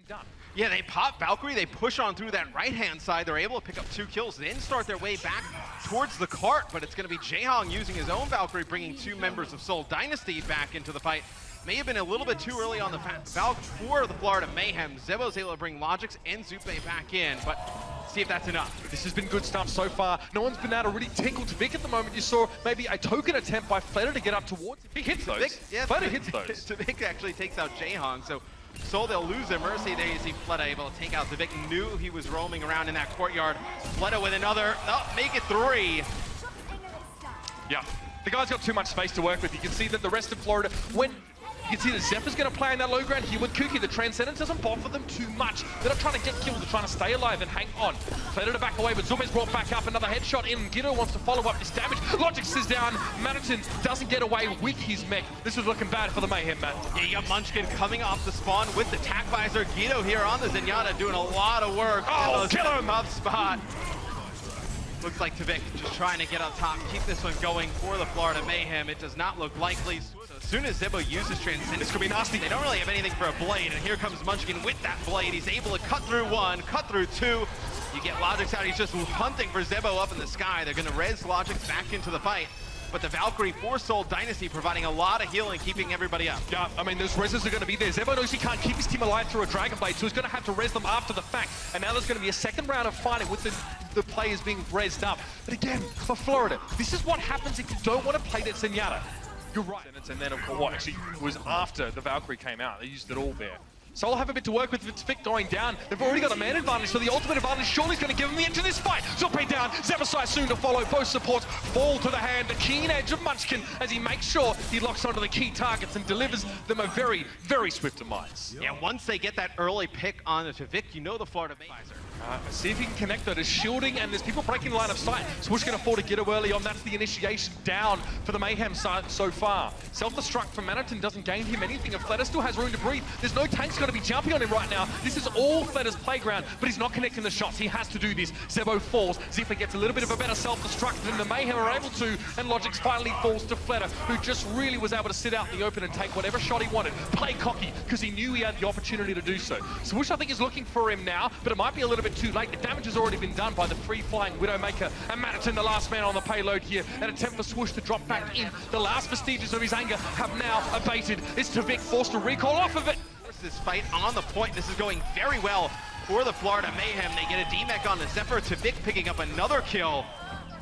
done. Yeah, they pop Valkyrie, they push on through that right-hand side, they're able to pick up 2 kills, then start their way back towards the cart, but it's going to be Jae-mo using his own Valkyrie, bringing 2 members of Seoul Dynasty back into the fight. May have been a little bit too early on the Valk for the Florida Mayhem. Zebo's able to bring Logix and Zuppeh back in, but see if that's enough. This has been good stuff so far. No one's been able to really tinkle TviQ at the moment. You saw maybe a token attempt by Fleta to get up towards him. He hits those. Yeah, Fleta hits those. TviQ actually takes out Jae-mo, so Seoul, they'll lose their Mercy. There you see Fleta able to take out TviQ. Knew he was roaming around in that courtyard. Fleta with another, make it 3. Yeah, the guy's got too much space to work with. You can see that the rest of Florida, when you can see that Zephyr's going to play in that low ground here with Kuki. The Transcendence doesn't bother them too much. They're not trying to get killed, they're trying to stay alive and hang on. Fleta to back away, but Zuppeh's brought back up. Another headshot in. Guido wants to follow up this damage. Logix is down. Manneten doesn't get away with his mech. This is looking bad for the Mayhem, man. Yeah, you got Munchkin coming off the spawn with the tack visor. Guido here on the Zenyatta doing a lot of work. Oh, kill him! Tough spot. Looks like TviQ just trying to get on top, keep this one going for the Florida Mayhem. It does not look likely. So as soon as Zebo uses Transcendence, this could be nasty. They don't really have anything for a blade, and here comes Munchkin with that blade. He's able to cut through 1, cut through 2. You get Logix out, he's just hunting for Zebo up in the sky. They're gonna res Logix back into the fight. But the Valkyrie for Seoul Dynasty providing a lot of healing, keeping everybody up. Yeah, I mean, those reses are going to be there. Zebo knows he can't keep his team alive through a Dragon Blade, so he's going to have to res them after the fact. And now there's going to be a second round of fighting with the players being resed up. But again, for Florida, this is what happens if you don't want to play that Zenyatta. You're right. And then, of course, what actually was after the Valkyrie came out. They used it all there. Seoul have a bit to work with TviQ going down. They've already got a man advantage, so the ultimate advantage surely is going to give them the edge of this fight. Zuppeh down, Zebbosai soon to follow. Both supports fall to the hand. The keen edge of Munchkin as he makes sure he locks onto the key targets and delivers them a very, very swift demise. Yeah, once they get that early pick on the TviQ, you know the Florida Mayhem. See if he can connect though. There's shielding and there's people breaking the line of sight. Cwoosh can afford to get early on. That's the initiation down for the Mayhem side so far. Self-destruct from Manneten doesn't gain him anything. If Fleta still has room to breathe, there's no tanks going to be jumping on him right now. This is all Fleta's playground, but he's not connecting the shots. He has to do this. Zebo falls. Zipper gets a little bit of a better self-destruct than the Mayhem are able to, and Logix finally falls to Fleta, who just really was able to sit out in the open and take whatever shot he wanted. Play cocky, because he knew he had the opportunity to do so. Cwoosh, I think, is looking for him now, but it might be a little bit too late. The damage has already been done by the free-flying Widowmaker, and Manneten, the last man on the payload here. An attempt for Cwoosh to drop back in. The last vestiges of his anger have now abated. It's TviQ forced to recall off of it. This fight on the point. This is going very well for the Florida Mayhem. They get a D-Mech on the Zephyr. TviQ picking up another kill.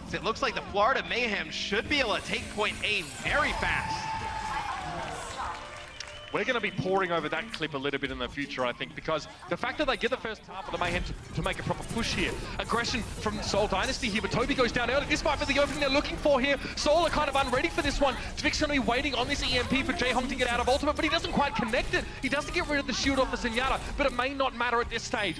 So it looks like the Florida Mayhem should be able to take point A very fast. We're going to be poring over that clip a little bit in the future, I think, because the fact that they get the first half of the Mayhem to make a proper push here. Aggression from Seoul Dynasty here, but Toby goes down early. This might be the opening they're looking for here. Seoul are kind of unready for this one. TviQ's going to be waiting on this EMP for Jae-Hong to get out of ultimate, but he doesn't quite connect it. He doesn't get rid of the shield off the Zenyatta, but it may not matter at this stage.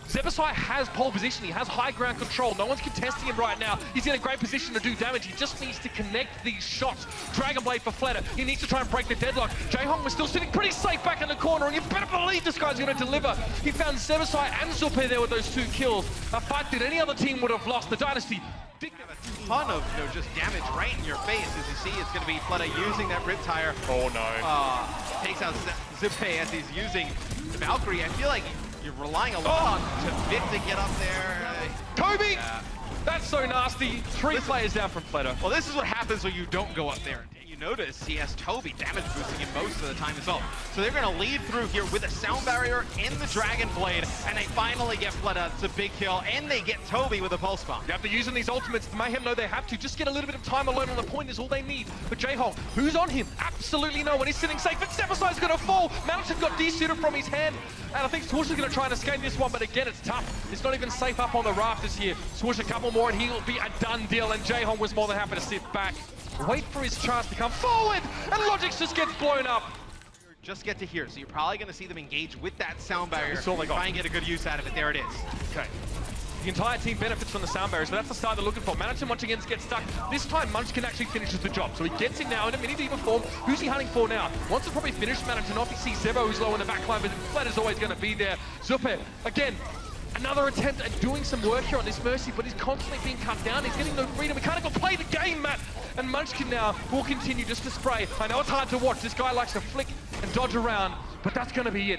Zebbosai has pole position, he has high ground control. No one's contesting him right now. He's in a great position to do damage. He just needs to connect these shots. Dragon Blade for Fleta. He needs to try and break the deadlock. Jae-Hong was still sitting pretty safe back in the corner, and you better believe this guy's going to deliver. He found Zebbosai and Zuppeh there with those 2 kills. A fight that any other team would have lost. The Dynasty did have a ton of just damage right in your face. As you see, it's going to be Fleta using that rip tire. Oh no. Takes out Zuppeh as he's using the Valkyrie. I feel like you're relying a lot on TviQ to get up there. Kobe! Yeah. That's so nasty. 3 players down from Fleta. Well, this is what happens when you don't go up there. You notice he has Toby damage boosting him most of the time as well. So they're going to lead through here with a sound barrier and the Dragon Blade, and they finally get Fleta. It's a big kill, and they get Toby with a pulse bomb. After using these ultimates, the Mayhem know they have to. Just get a little bit of time alone on the point is all they need. But Jae-Hong, who's on him? Absolutely no one. He's sitting safe, but Zebbosai's going to fall. Manneten got de-suited from his hand, and I think Cwoosh is going to try and escape this one, but again, it's tough. It's not even safe up on the rafters here. Cwoosh a couple more, and he'll be a done deal, and Jae-Hong was more than happy to sit back. Wait for his chance to come forward, and Logix just gets blown up. Just get to here, so you're probably going to see them engage with that sound barrier. That's all they got. Try and get a good use out of it. There it is. Okay. The entire team benefits from the sound barriers, but that's the start they're looking for. Manneten once again gets stuck. This time, Munchkin actually finishes the job. So he gets in now in a mini-diva form. Who's he hunting for now? Once it's probably finished, Manneten off. He sees Zebo who's low in the backline, but Fleta's always going to be there. Zuppeh, again, another attempt at doing some work here on this Mercy, but he's constantly being cut down. He's getting no freedom. He can't even play the game, Matt. And Munchkin now will continue just to spray. I know it's hard to watch. This guy likes to flick and dodge around, but that's going to be it.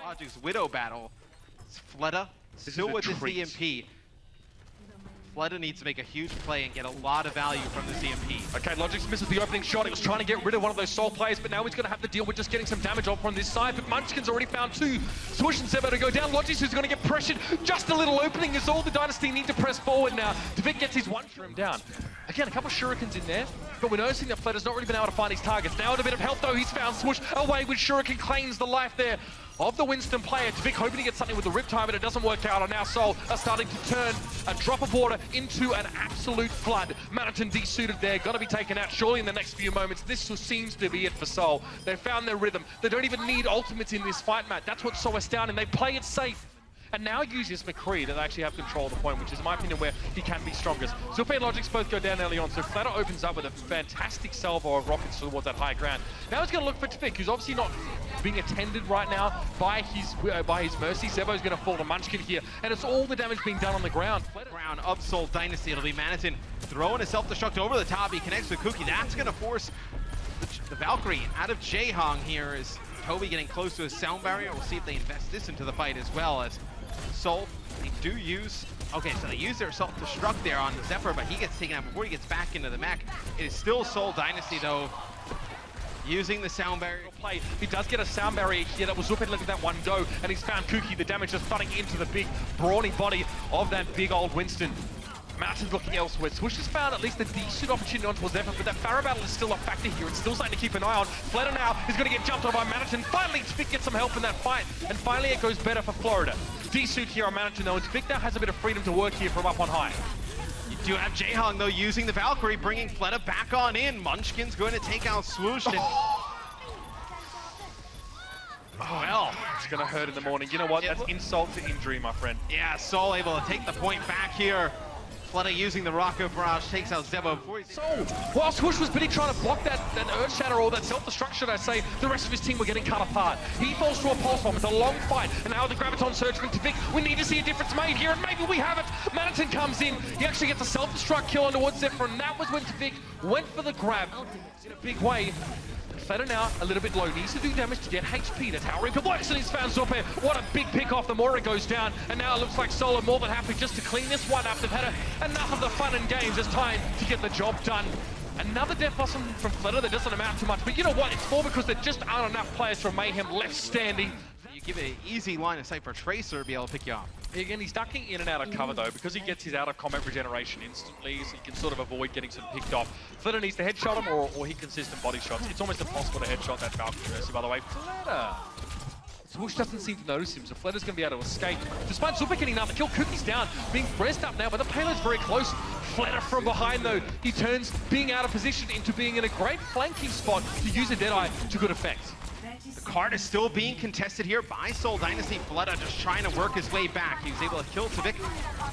Logix Widow battle. It's Fleta still with the EMP. Fleta needs to make a huge play and get a lot of value from this EMP. Okay, Logix misses the opening shot. He was trying to get rid of one of those Seoul players, but now he's going to have to deal with just getting some damage off from this side. But Munchkin's already found two. Cwoosh and Zebbosai to go down. Logix is going to get pressured. Just a little opening is all the Dynasty need to press forward now. TviQ gets his one room down. Again, a couple of shurikens in there, but we're noticing that Fleta's not really been able to find his targets. Now with a bit of help though, he's found Cwoosh away with shuriken, claims the life there of the Winston player. TviQ hoping to get something with the Riptide, but it doesn't work out, and now Seoul are starting to turn a drop of water into an absolute flood. Manneten desuited there, got to be taken out surely in the next few moments. This seems to be it for Seoul. They've found their rhythm. They don't even need ultimates in this fight, Matt. That's what's so astounding. They play it safe. And now uses McCree that actually have control of the point, which is, in my opinion, where he can be strongest. Zuppeh and Logix both go down early on, so Fleta opens up with a fantastic salvo of rockets towards that high ground. Now he's going to look for TviQ, who's obviously not being attended right now by his mercy. Zebbosai's going to fall to Munchkin here, and it's all the damage being done on the ground. Round of Seoul Dynasty, it'll be Manneten throwing a self-destruct over the top. He connects with Kuki. That's going to force the Valkyrie out of Jae-mo here. Is Toby getting close to his sound barrier? We'll see if they invest this into the fight as well, as Seoul, they do use, okay, so they use their self-destruct there on the Zephyr, but he gets taken out before he gets back into the mech. It is still Seoul Dynasty though, using the sound barrier. Play. He does get a sound barrier here. That was Zuppeh looking at that one go, and he's found Kuki. The damage just thudding into the big, brawny body of that big old Winston. Mannetten's looking elsewhere. Cwoosh has found at least a decent opportunity onto Zephyr, but that Pharaoh battle is still a factor here. It's still something to keep an eye on. Fleta now is going to get jumped on by Manneten. Finally, TviQ gets some help in that fight, and finally it goes better for Florida. D-suit here on Manneten though, and TviQ now has a bit of freedom to work here from up on high. You do have Jae-mo though using the Valkyrie, bringing Fleta back on in. Munchkin's going to take out Cwoosh. And oh, well. It's going to hurt in the morning. You know what? That's insult to injury, my friend. Yeah, Seoul able to take the point back here. Fleta using the rocket barrage takes out Zebbosai before So, while Cwoosh was busy trying to block that Earth Shatter or that self-destruct, should I say, the rest of his team were getting cut apart. He falls to a pulse bomb. It's a long fight, and now the Graviton surge from TviQ. We need to see a difference made here, and maybe we have it. Manneten comes in. He actually gets a self-destruct kill on towards Zephyr, and that was when TviQ went for the grab in a big way. Fleta now a little bit low, needs to do damage to get HP. That's how Reaper works, and he's found Zuppeh. What a big pick off. The Miro goes down, and now it looks like Seoul are more than happy just to clean this one up. They've had enough of the fun and games. It's time to get the job done. Another death blossom from Fleta that doesn't amount to much, but you know what? It's more because there just aren't enough players from Mayhem left standing. You give it an easy line of sight for Tracer to be able to pick you off. Again, he's ducking in and out of cover though, because he gets his out of combat regeneration instantly, so he can sort of avoid getting some picked off. Fleta needs to headshot him or hit consistent body shots. It's almost impossible to headshot that Valkyrie mercy, by the way. Fleta. Cwoosh doesn't seem to notice him, so Fleta's going to be able to escape. Despite Zuppeh getting another kill, Kuki's down, being pressed up now, but the payload's very close. Fleta from behind though, he turns being out of position into being in a great flanking spot to use a Deadeye to good effect. The card is still being contested here by Seoul Dynasty. Fleta just trying to work his way back. He was able to kill TviQ.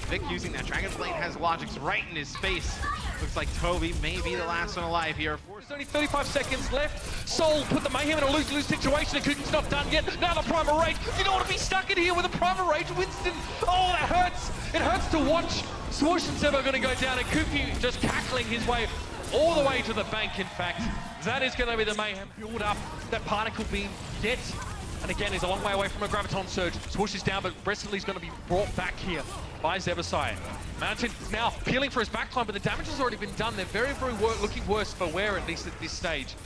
TviQ using that Dragon Blade has Logix right in his face. Looks like Toby may be the last one alive here. There's only 35 seconds left. Seoul put the Mayhem in a lose-lose situation, and Kuki's not done yet. Now the Primal Rage. You don't want to be stuck in here with a Primal Rage, Winston. Oh, that hurts. It hurts to watch. Cwoosh and Zebbosai are going to go down, and Kuki just cackling his way all the way to the bank, in fact. That is going to be the Mayhem build up that particle beam gets. And again, he's a long way away from a Graviton Surge. Cwoosh is down, but Breastlee's going to be brought back here by Zebbosai. Manneten now peeling for his backline, but the damage has already been done. They're very, very looking worse for wear, at least at this stage.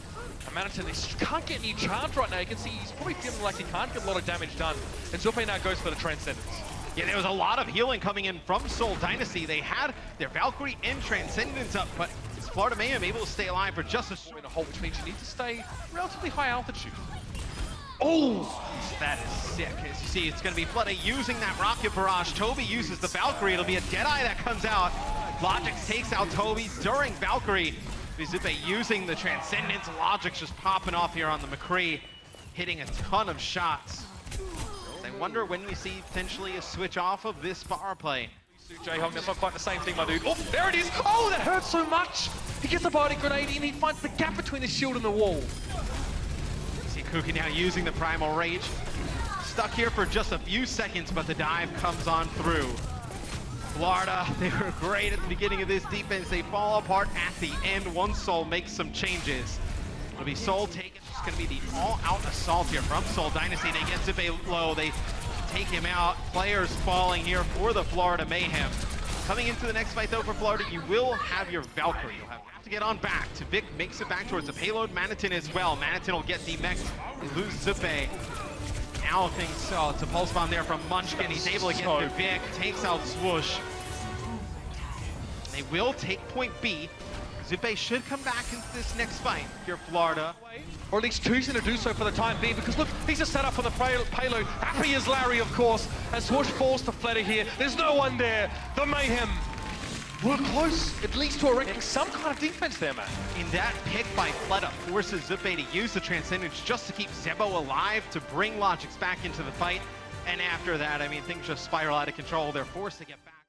And Manneten can't get any charge right now. You can see he's probably feeling like he can't get a lot of damage done. And Zuppeh now goes for the Transcendence. Yeah, there was a lot of healing coming in from Seoul Dynasty. They had their Valkyrie and Transcendence up, but Florida Mayhem able to stay alive for just a in a hole, which means you need to stay relatively high altitude. Oh, that is sick. As you see, it's going to be Fleta using that rocket barrage. Toby uses the Valkyrie. It'll be a Deadeye that comes out. Logix takes out Toby during Valkyrie. Zuppeh using the Transcendence. Logix just popping off here on the McCree, hitting a ton of shots. I wonder when we see potentially a switch off of this power play. Jae-mo, that's not quite the same thing, my dude. Oh, there it is! Oh, that hurts so much! He gets a body grenade and he finds the gap between the shield and the wall. You see Kuki now using the Primal Rage. Stuck here for just a few seconds, but the dive comes on through. Florida, they were great at the beginning of this defense. They fall apart at the end once Seoul makes some changes. It'll be Seoul taken. It's going to be the all-out assault here from Seoul Dynasty. They get Zuppeh low. They take him out. Players falling here for the Florida Mayhem. Coming into the next fight, though, for Florida, you will have your Valkyrie. You'll have to get on back. TviQ makes it back towards the payload. Manneten as well. Manneten will get demexed. They lose Zuppeh. Now things, it's a pulse bomb there from Munchkin. He's able to get through TviQ. Takes out Cwoosh. They will take point B. Zuppeh should come back into this next fight here, Florida. Or at least choosing to do so for the time being, because look, he's just set up for the payload. Happy as Larry, of course, as Cwoosh falls to Fleta here. There's no one there. The Mayhem were close, at least to erecting some kind of defense there, man. In that pick by Fleta forces Zuppeh to use the Transcendence just to keep Zebbo alive, to bring Logix back into the fight. And after that, I mean, things just spiral out of control. They're forced to get back.